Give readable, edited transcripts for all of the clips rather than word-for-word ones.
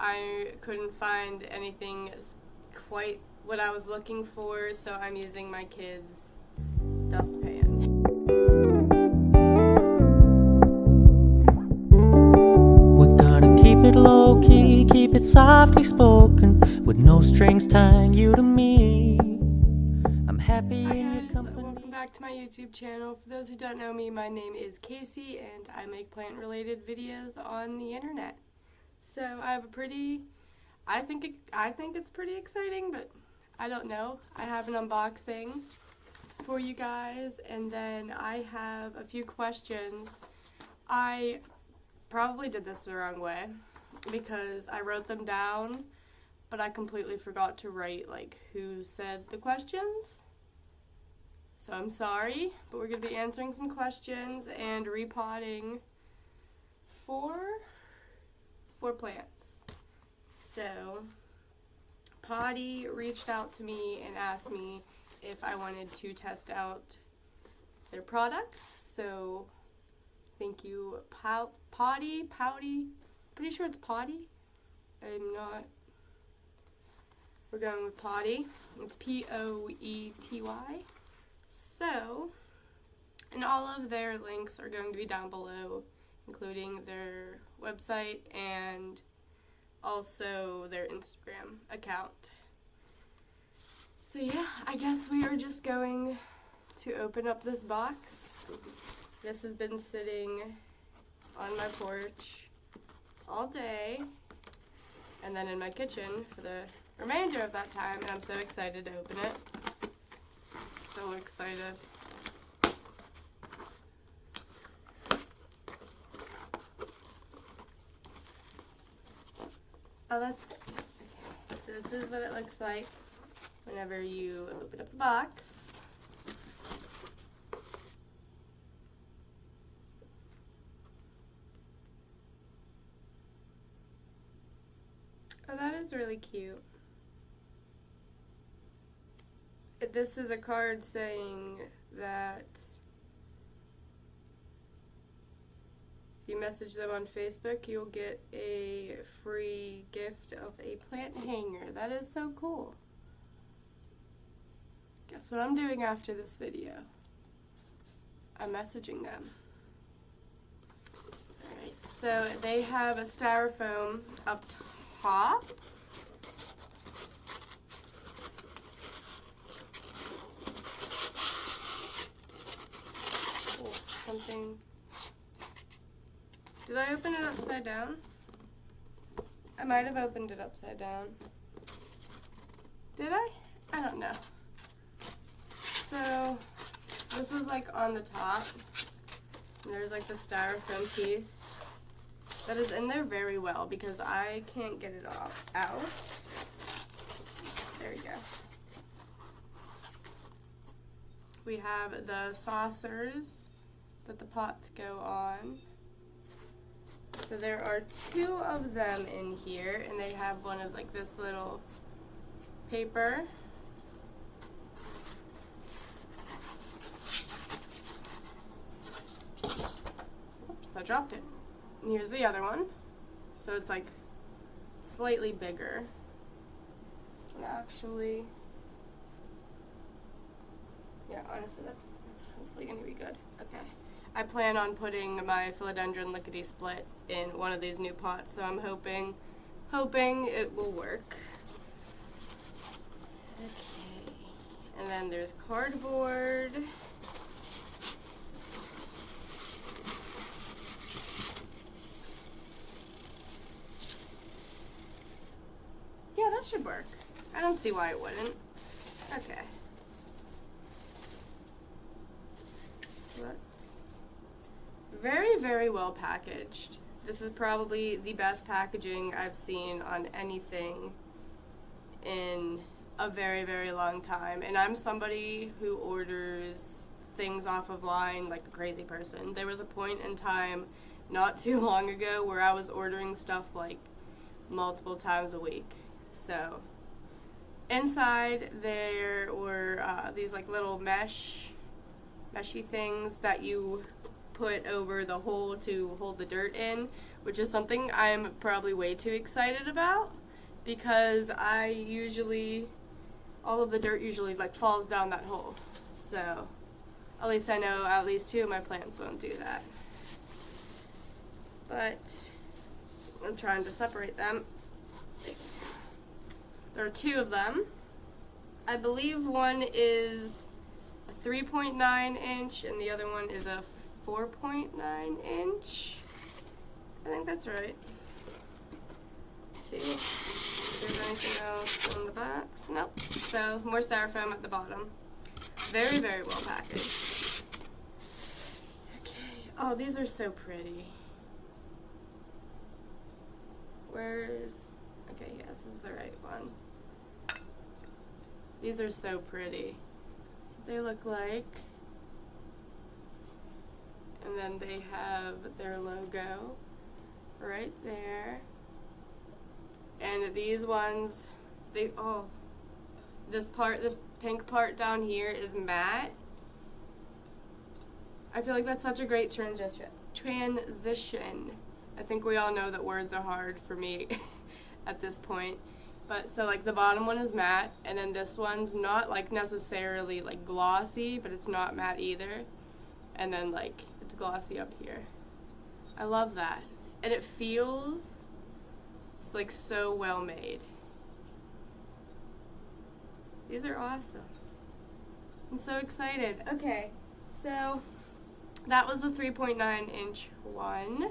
I couldn't find anything quite what I was looking for, so I'm using my kids' dustpan. We're gonna keep it low-key, keep it softly spoken, with no strings tying you to me. I'm happy in your company. Welcome back to my YouTube channel. For those who don't know me, my name is Casey, and I make plant-related videos on the internet. So I have I think it's pretty exciting, but I don't know. I have an unboxing for you guys, and then I have a few questions. I probably did this the wrong way because I wrote them down, but I completely forgot to write like who said the questions. So I'm sorry, but we're going to be answering some questions and repotting four plants. So Potey reached out to me and asked me if I wanted to test out their products. So thank you, Potey, pretty sure it's Potey. I'm not. We're going with Potey. It's Poety. So, and all of their links are going to be down below, including their website and also their Instagram account. So yeah, I guess we are just going to open up this box. This has been sitting on my porch all day and then in my kitchen for the remainder of that time, and I'm so excited to open it. So excited. Oh, that's good. Okay. So this is what it looks like whenever you open up the box. Oh, that is really cute. This is a card saying that if you message them on Facebook, you'll get a free gift of a plant hanger. That is so cool. Guess what I'm doing after this video? I'm messaging them. Alright, so they have a styrofoam up top. Something. Did I open it upside down? I might have opened it upside down. Did I? I don't know. So this was like on the top. And there's like the styrofoam piece that is in there very well because I can't get it all out. There we go. We have the saucers that the pots go on. So there are two of them in here, and they have one of like this little paper. Oops, I dropped it. And here's the other one. So it's like slightly bigger. And actually, yeah, honestly, that's hopefully gonna be good. Okay. I plan on putting my philodendron lickety-split in one of these new pots, so I'm hoping it will work. Okay. And then there's cardboard. Yeah, that should work. I don't see why it wouldn't. Okay. Very, very well packaged. This is probably the best packaging I've seen on anything in a very, very long time. And I'm somebody who orders things off of line like a crazy person. There was a point in time not too long ago where I was ordering stuff like multiple times a week. So inside there were these like little meshy things that you put over the hole to hold the dirt in, which is something I'm probably way too excited about because all of the dirt usually like falls down that hole. So at least I know at least 2 of my plants won't do that. But I'm trying to separate them. There are 2 of them. I believe one is a 3.9 inch and the other one is a 4.9 inch. I think that's right. Let's see if there's anything else in the box. Nope. So more styrofoam at the bottom. Very, very well packaged. Okay. Oh, these are so pretty. Okay, yeah, this is the right one. These are so pretty. They look like. And then they have their logo right there. And these ones, this pink part down here is matte. I feel like that's such a great transition. I think we all know that words are hard for me at this point. But so like the bottom one is matte, and then this one's not like necessarily like glossy, but it's not matte either. And then like it's glossy up here. I love that. And it feels it's like so well made. These are awesome. I'm so excited. Okay, so that was the 3.9 inch one.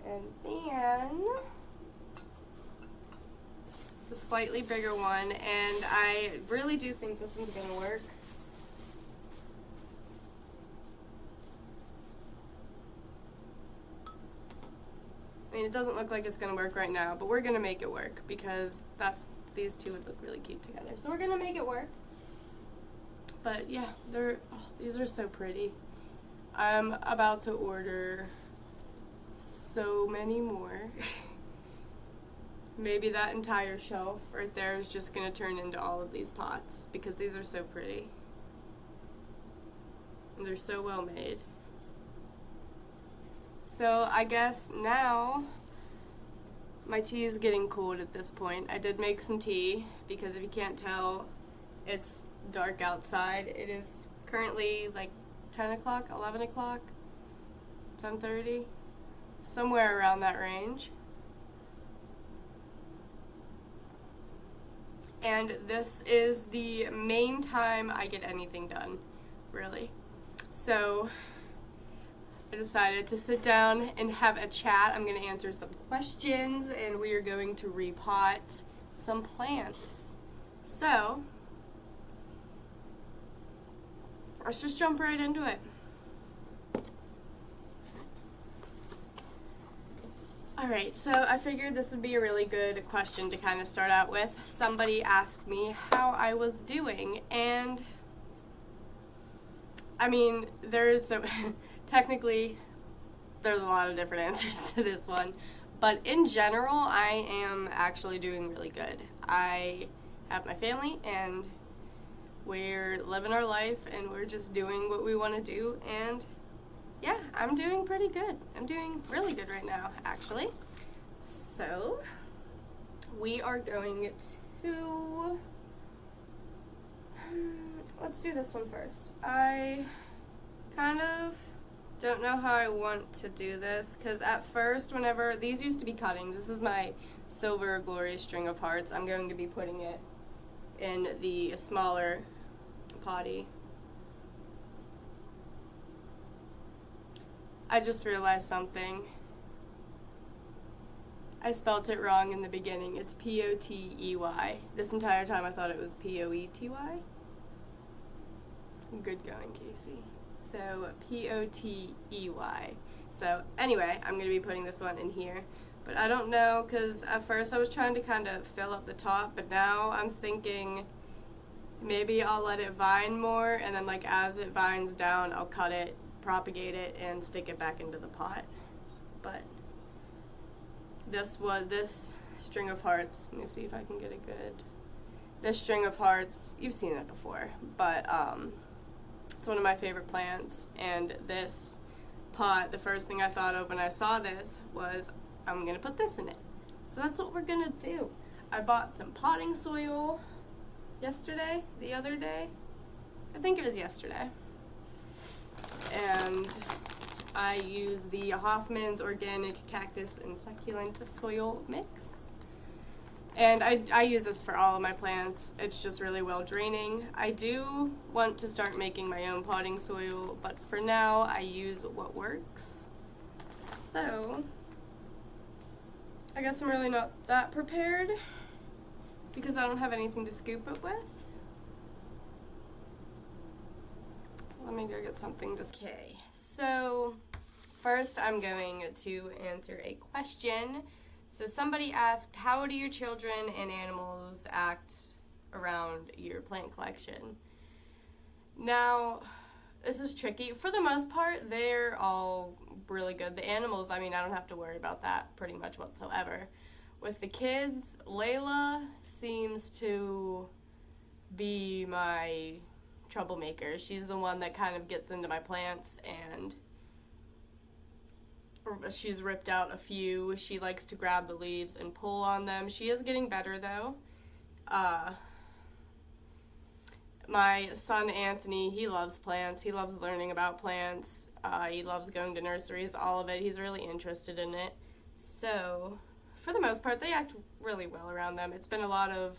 And then it's a slightly bigger one, and I really do think this one's gonna work. I mean, it doesn't look like it's gonna work right now, but we're gonna make it work because these 2 would look really cute together. So we're gonna make it work. But yeah, these are so pretty. I'm about to order so many more. Maybe that entire shelf right there is just gonna turn into all of these pots because these are so pretty. And they're so well made. So I guess now my tea is getting cold at this point. I did make some tea because if you can't tell, it's dark outside. It is currently like 10 o'clock, 11 o'clock, 10:30, somewhere around that range. And this is the main time I get anything done, really. So I decided to sit down and have a chat. I'm going to answer some questions, and we are going to repot some plants. So let's just jump right into it. Alright, so I figured this would be a really good question to kind of start out with. Somebody asked me how I was doing, and I mean, technically, there's a lot of different answers to this one, but in general, I am actually doing really good. I have my family, and we're living our life, and we're just doing what we want to do, and yeah, I'm doing pretty good. I'm doing really good right now, actually. So, we are going to, let's do this one first. I kind of don't know how I want to do this, because at first, whenever, these used to be cuttings. This is my silver glorious string of hearts. I'm going to be putting it in the smaller potty. I just realized something. I spelt it wrong in the beginning. It's P-O-T-E-Y. This entire time I thought it was P-O-E-T-Y. Good going, Casey. So, P-O-T-E-Y. So, anyway, I'm going to be putting this one in here. But I don't know, because at first I was trying to kind of fill up the top, but now I'm thinking maybe I'll let it vine more, and then like as it vines down, I'll cut it, propagate it, and stick it back into the pot. But this string of hearts, let me see if I can get it good. This string of hearts, you've seen it before, but it's one of my favorite plants, and this pot, the first thing I thought of when I saw this was, I'm gonna put this in it. So that's what we're gonna do. I bought some potting soil the other day. I think it was yesterday. And I use the Hoffman's Organic Cactus and Succulent Soil Mix. And I use this for all of my plants. It's just really well draining. I do want to start making my own potting soil, but for now I use what works. So, I guess I'm really not that prepared because I don't have anything to scoop it with. Let me go get something to... Okay, so first I'm going to answer a question. So somebody asked, how do your children and animals act around your plant collection? Now, this is tricky. For the most part, they're all really good. The animals, I mean, I don't have to worry about that pretty much whatsoever. With the kids, Layla seems to be my troublemaker. She's the one that kind of gets into my plants, and she's ripped out a few. She likes to grab the leaves and pull on them. She is getting better though. My son Anthony, he loves plants. He loves learning about plants. He loves going to nurseries, all of it. He's really interested in it. So, for the most part, they act really well around them. It's been a lot of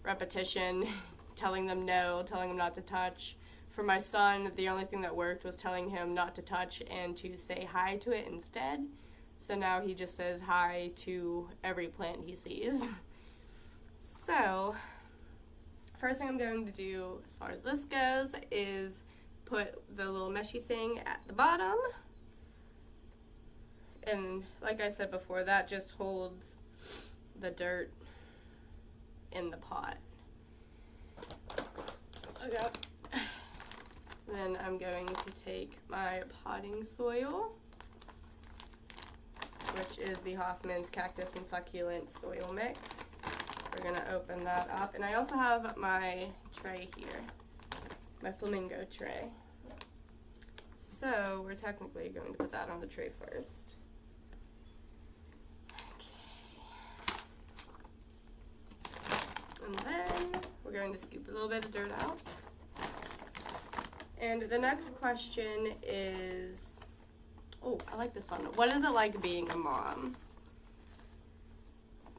repetition, telling them no, telling them not to touch. For my son, the only thing that worked was telling him not to touch and to say hi to it instead. So now he just says hi to every plant he sees. So, first thing I'm going to do as far as this goes is put the little meshy thing at the bottom. And like I said before, that just holds the dirt in the pot. Okay. Then I'm going to take my potting soil, which is the Hoffman's Cactus and Succulent Soil Mix. We're going to open that up. And I also have my tray here, my flamingo tray. So we're technically going to put that on the tray first. Okay. And then we're going to scoop a little bit of dirt out. And the next question is, oh, I like this one. What is it like being a mom?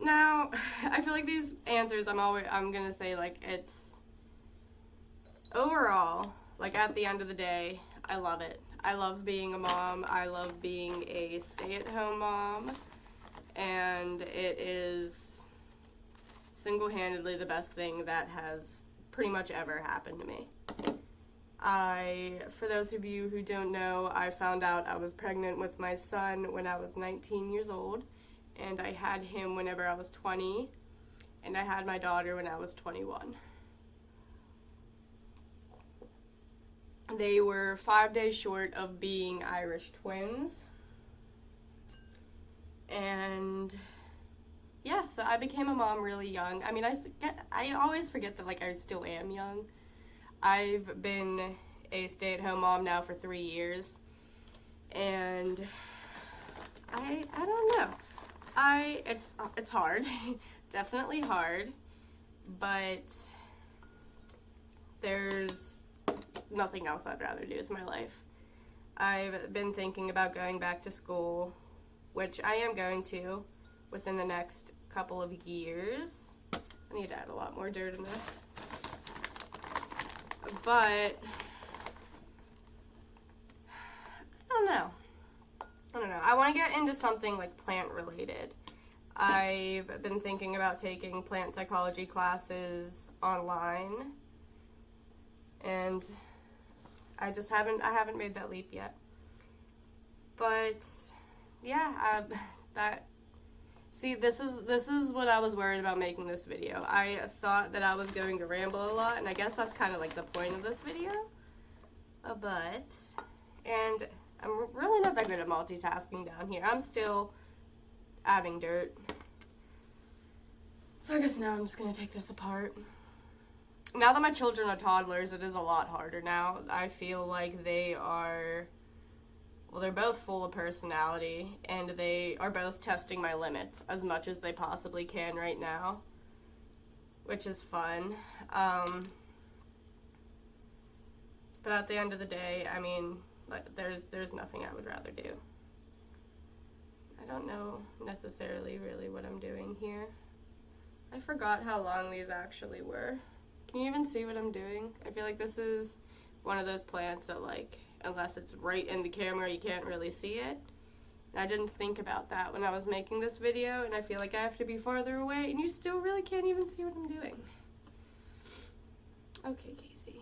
Now, I feel like these answers, I'm gonna say, like, it's overall, like, at the end of the day, I love it. I love being a mom. I love being a stay-at-home mom. And it is single-handedly the best thing that has pretty much ever happened to me. For those of you who don't know, I found out I was pregnant with my son when I was 19 years old, and I had him whenever I was 20, and I had my daughter when I was 21. They were 5 days short of being Irish twins, and yeah, so I became a mom really young. I mean, I always forget that, like, I still am young. I've been a stay-at-home mom now for 3 years, and I don't know. It's hard, definitely hard, but there's nothing else I'd rather do with my life. I've been thinking about going back to school, which I am going to within the next couple of years. I need to add a lot more dirt in this. But I don't know. I want to get into something like plant related. I've been thinking about taking plant psychology classes online, and I haven't made that leap yet. But yeah, this is what I was worried about making this video. I thought that I was going to ramble a lot, and I guess that's kind of like the point of this video. And I'm really not that good at multitasking down here. I'm still adding dirt. So I guess now I'm just going to take this apart. Now that my children are toddlers, it is a lot harder now. I feel like they are well, they're both full of personality, and they are both testing my limits as much as they possibly can right now, which is fun. But at the end of the day, I mean, there's nothing I would rather do. I don't know necessarily really what I'm doing here. I forgot how long these actually were. Can you even see what I'm doing? I feel like this is one of those plants that, like, unless it's right in the camera, you can't really see it. And I didn't think about that when I was making this video, and I feel like I have to be farther away, and you still really can't even see what I'm doing. Okay, Casey.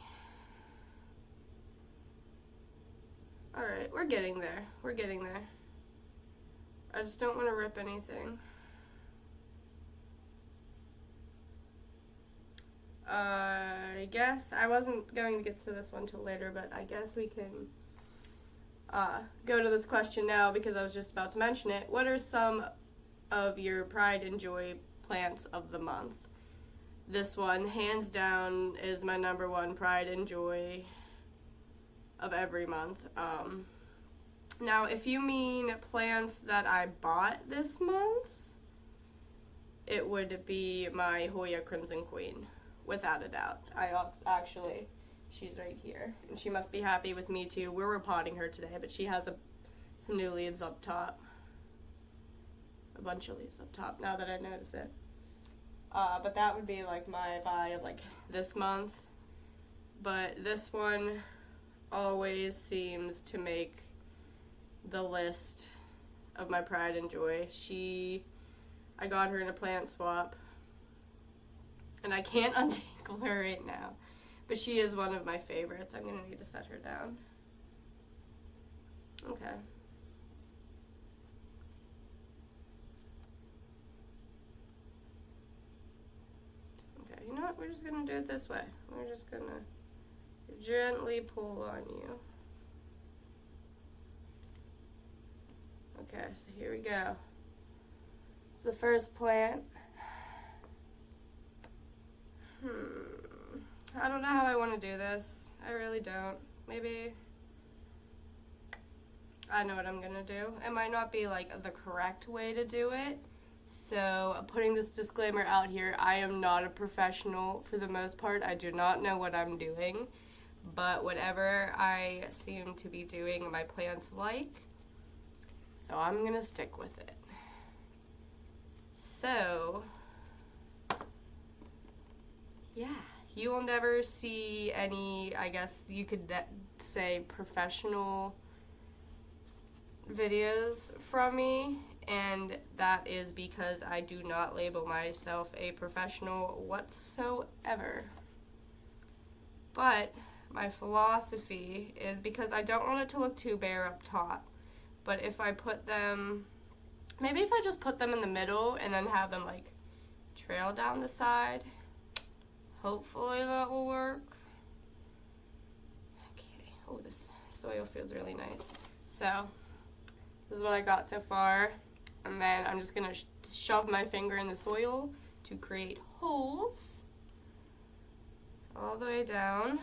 Alright, we're getting there. We're getting there. I just don't want to rip anything. I guess I wasn't going to get to this one till later, but I guess we can go to this question now because I was just about to mention it. What are some of your pride and joy plants of the month? This one, hands down, is my number one pride and joy of every month. Now, if you mean plants that I bought this month, it would be my Hoya Crimson Queen. Without a doubt. Actually, she's right here. And she must be happy with me too. We're repotting her today, but she has some new leaves up top. A bunch of leaves up top, now that I notice it. But that would be like my buy of like this month. But this one always seems to make the list of my pride and joy. I got her in a plant swap. And I can't untangle her right now. But she is one of my favorites. I'm going to need to set her down. Okay. Okay, you know what? We're just going to do it this way. We're just going to gently pull on you. Okay, so here we go. It's the first plant. I don't know how I want to do this. I really don't. Maybe I know what I'm gonna do. It might not be like the correct way to do it. So putting this disclaimer out here, I am not a professional for the most part. I do not know what I'm doing. But whatever I seem to be doing, my plants like. So I'm gonna stick with it. So yeah, you will never see any, I guess you could say, professional videos from me, and that is because I do not label myself a professional whatsoever. But my philosophy is, because I don't want it to look too bare up top, but if I put them, maybe if I just put them in the middle and then have them like trail down the side, hopefully that will work. Okay, oh, this soil feels really nice. So, this is what I got so far. And then I'm just gonna shove my finger in the soil to create holes all the way down.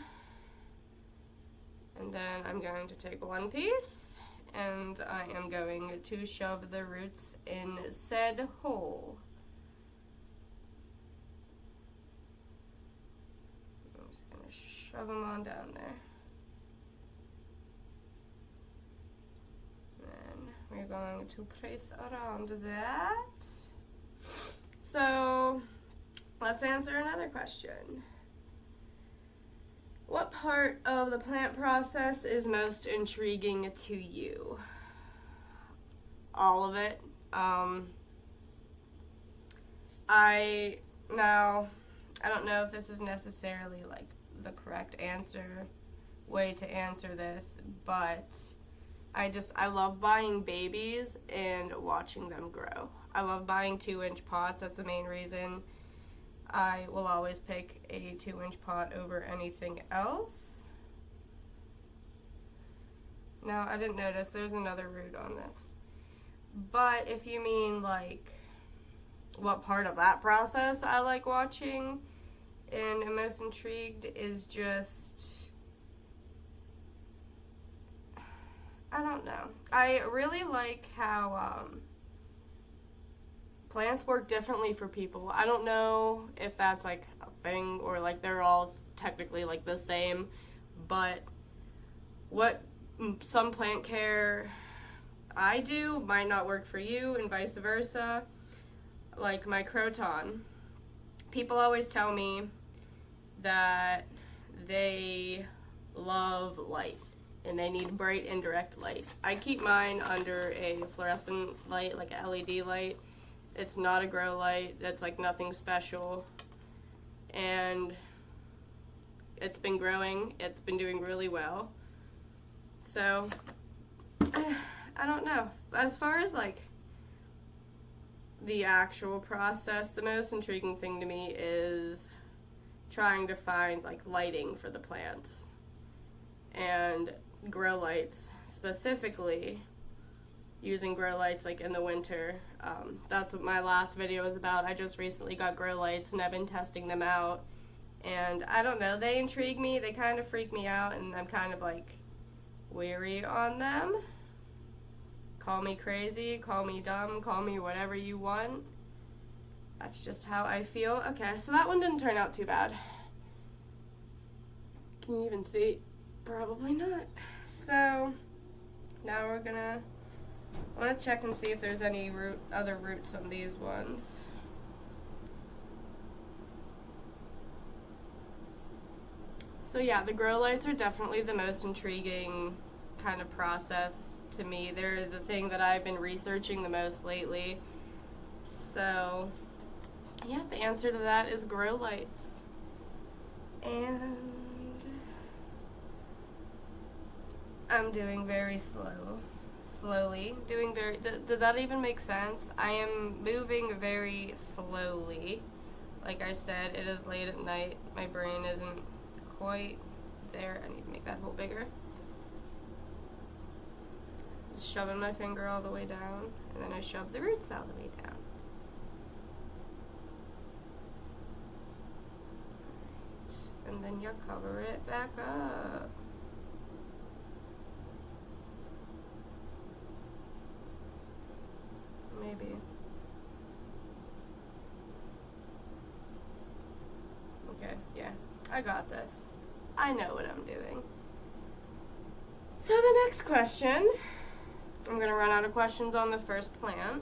And then I'm going to take one piece and I am going to shove the roots in said hole. Shove them on down there. Then we're going to place around that. So let's answer another question. What part of the plant process is most intriguing to you? All of it. I don't know if this is necessarily like the correct way to answer this, but I love buying babies and watching them grow. I love buying 2-inch pots. That's the main reason I will always pick a 2-inch pot over anything else. Now, I didn't notice there's another root on this. But if you mean like what part of that process I like watching and am most intrigued, is just I don't know. I really like how plants work differently for people. I don't know if that's like a thing or like they're all technically like the same, but what some plant care I do might not work for you and vice versa. Like my croton. People always tell me that they love light and they need bright indirect light. I keep mine under a fluorescent light, like a LED light. It's not a grow light. It's like nothing special. And it's been growing. It's been doing really well. So, I don't know. As far as like the actual process, the most intriguing thing to me is trying to find like lighting for the plants and grow lights, specifically using grow lights like in the winter. That's what my last video was about. I just recently got grow lights and I've been testing them out, and I don't know, they intrigue me. They kind of freak me out, and I'm kind of like weary on them. Call me crazy, call me dumb, call me whatever you want. That's just how I feel. Okay, so that one didn't turn out too bad. Can you even see? Probably not. So now I want to check and see if there's any other roots on these ones. So yeah, the grow lights are definitely the most intriguing kind of process to me. They're the thing that I've been researching the most lately. So yeah, the answer to that is grow lights. And I'm doing very slowly. Did that even make sense? I am moving very slowly. Like I said, it is late at night. My brain isn't quite there. I need to make that hole bigger. Just shoving my finger all the way down, and then I shove the roots all the way down. And then you cover it back up. Maybe. Okay, yeah, I got this. I know what I'm doing. So the next question, I'm gonna run out of questions on the first plant.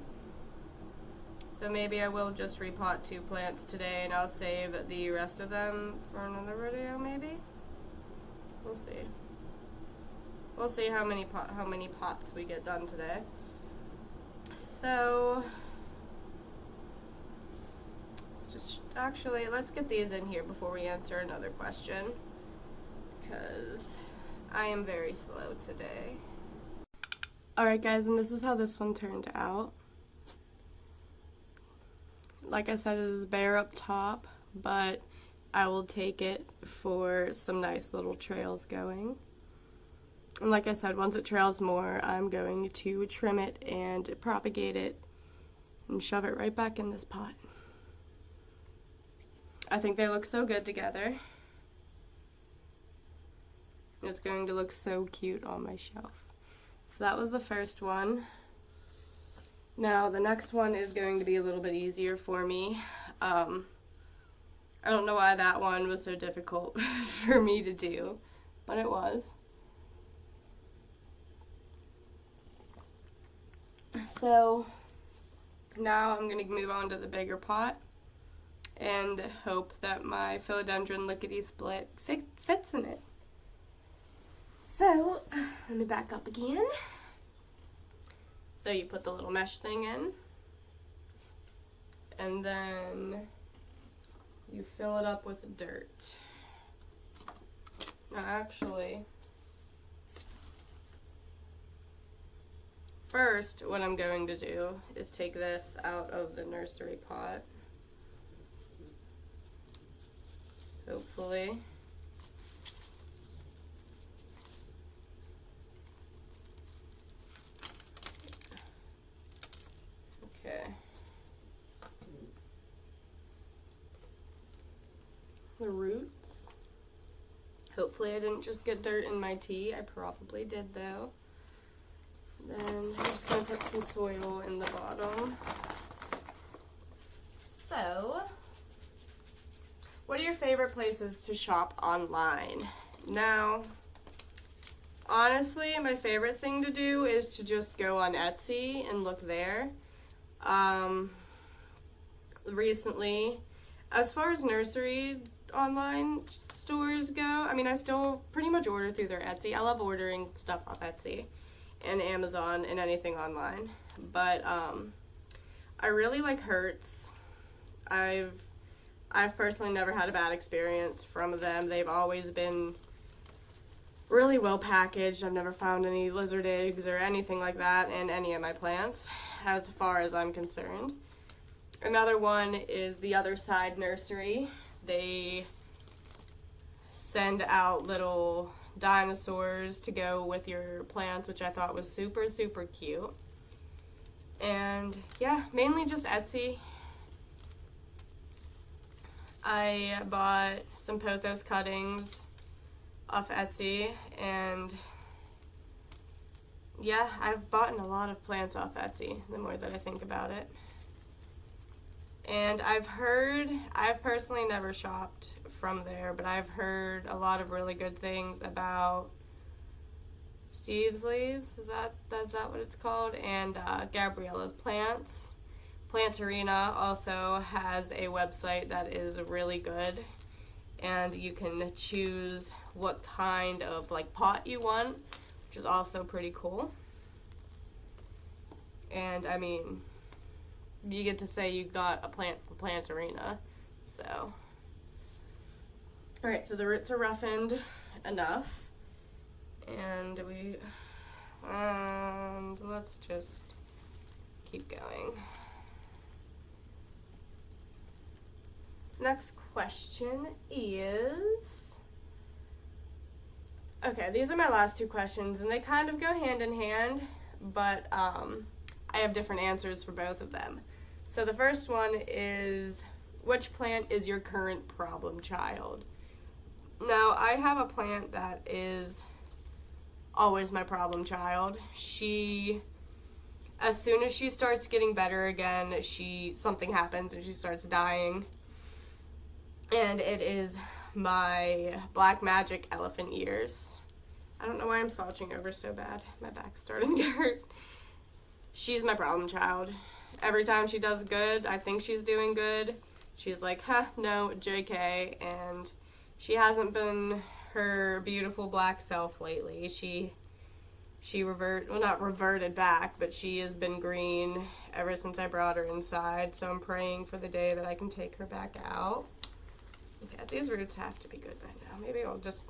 So maybe I will just repot 2 plants today, and I'll save the rest of them for another video, maybe? We'll see. We'll see how many pots we get done today. So, let's get these in here before we answer another question, because I am very slow today. Alright guys, and this is how this one turned out. Like I said, it is bare up top, but I will take it for some nice little trails going. And like I said, once it trails more, I'm going to trim it and propagate it and shove it right back in this pot. I think they look so good together. It's going to look so cute on my shelf. So that was the first one. Now the next one is going to be a little bit easier for me. I don't know why that one was so difficult for me to do, but it was. So now I'm going to move on to the bigger pot and hope that my philodendron lickety-split fits in it. So let me back up again. So you put the little mesh thing in, and then you fill it up with dirt. Now actually, first what I'm going to do is take this out of the nursery pot. Hopefully. Okay. The roots. Hopefully I didn't just get dirt in my tea. I probably did though. Then I'm just going to put some soil in the bottom. So, what are your favorite places to shop online? Now, honestly, my favorite thing to do is to just go on Etsy and look there. Recently, as far as nursery online stores go, I mean, I still pretty much order through their Etsy. I love ordering stuff off Etsy and Amazon and anything online. But I really like Hertz. I've personally never had a bad experience from them. They've always been really well packaged. I've never found any lizard eggs or anything like that in any of my plants, as far as I'm concerned. Another one is the Other Side Nursery. They send out little dinosaurs to go with your plants, which I thought was super, super cute. And yeah, mainly just Etsy. I bought some pothos cuttings off Etsy, and yeah, I've bought a lot of plants off Etsy the more that I think about it. And I've personally never shopped from there, but I've heard a lot of really good things about Steve's Leaves, is that what it's called? And Gabriella's Plants. Plantarina also has a website that is really good, and you can choose what kind of like pot you want, which is also pretty cool. And I mean, you get to say you got a plant from Plantarina. So, alright, so the roots are roughened enough, and let's just keep going. Next question is, okay, these are my last two questions, and they kind of go hand in hand, but I have different answers for both of them. So the first one is, which plant is your current problem child? Now, I have a plant that is always my problem child. As soon as she starts getting better again, something happens and she starts dying. And it is my Black Magic elephant ears. I don't know why I'm slouching over so bad. My back's starting to hurt. She's my problem child. Every time she does good, I think she's doing good. She's like, no, JK. And she hasn't been her beautiful black self lately. She not reverted back, but she has been green ever since I brought her inside. So I'm praying for the day that I can take her back out. Okay, these roots have to be good by now. Maybe I'll just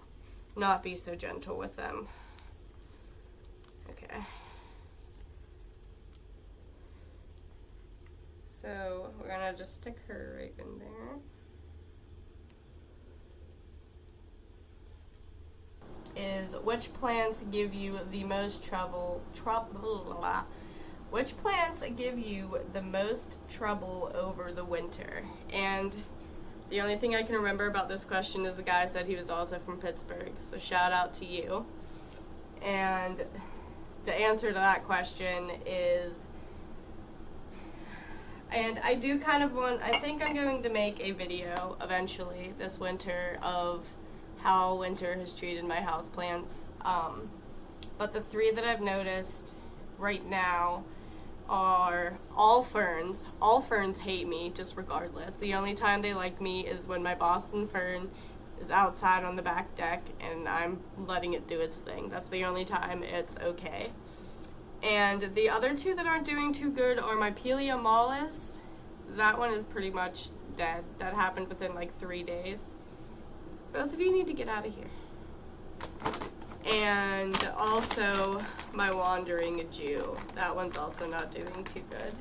not be so gentle with them. Okay. So we're gonna just stick her right in there. Is which plants give you the most trouble? Which plants give you the most trouble over the winter? And the only thing I can remember about this question is the guy said he was also from Pittsburgh, so shout out to you. And the answer to that question is, and I think I'm going to make a video eventually this winter of how winter has treated my houseplants. But the three that I've noticed right now are all ferns. All ferns hate me just regardless. The only time they like me is when my Boston fern is outside on the back deck and I'm letting it do its thing. That's the only time it's okay. And the other two that aren't doing too good are my Pelia mollis. That one is pretty much dead. That happened within like 3 days. Both of you need to get out of here. And also my Wandering Jew. That one's also not doing too good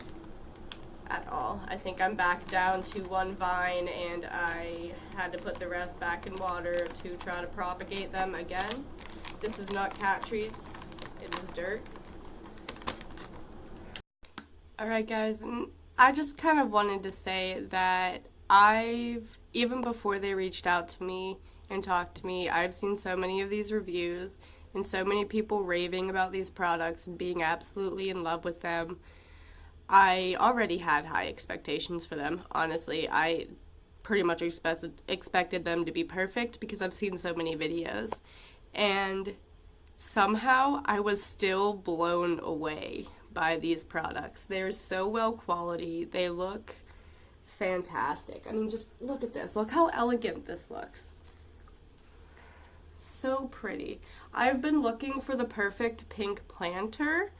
at all. I think I'm back down to one vine and I had to put the rest back in water to try to propagate them again. This is not cat treats, it is dirt. Alright guys, I just kind of wanted to say that even before they reached out to me and talked to me, I've seen so many of these reviews and so many people raving about these products and being absolutely in love with them. I already had high expectations for them. Honestly, I pretty much expected them to be perfect because I've seen so many videos. And somehow I was still blown away by these products. They're so well quality. They look fantastic. I mean, just look at this. Look how elegant this looks. So pretty. I've been looking for the perfect pink planter.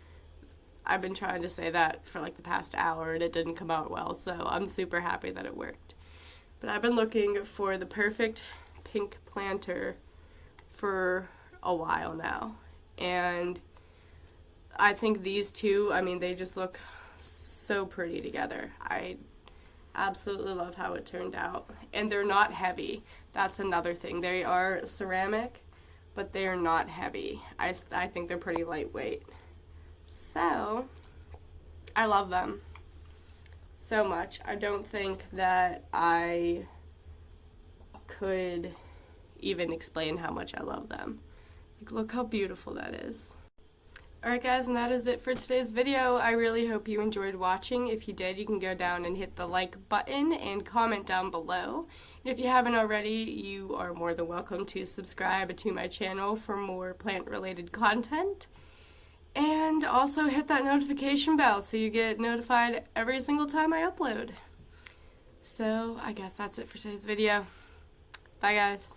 I've been trying to say that for like the past hour and it didn't come out well, so I'm super happy that it worked. But I've been looking for the perfect pink planter for a while now. And I think these two, I mean, they just look so pretty together. I absolutely love how it turned out. And they're not heavy. That's another thing. They are ceramic, but they are not heavy. I think they're pretty lightweight. So, I love them so much. I don't think that I could even explain how much I love them. Like, look how beautiful that is. Alright guys, and that is it for today's video. I really hope you enjoyed watching. If you did, you can go down and hit the like button and comment down below. And if you haven't already, you are more than welcome to subscribe to my channel for more plant-related content. And also hit that notification bell so you get notified every single time I upload. So, I guess that's it for today's video. Bye guys.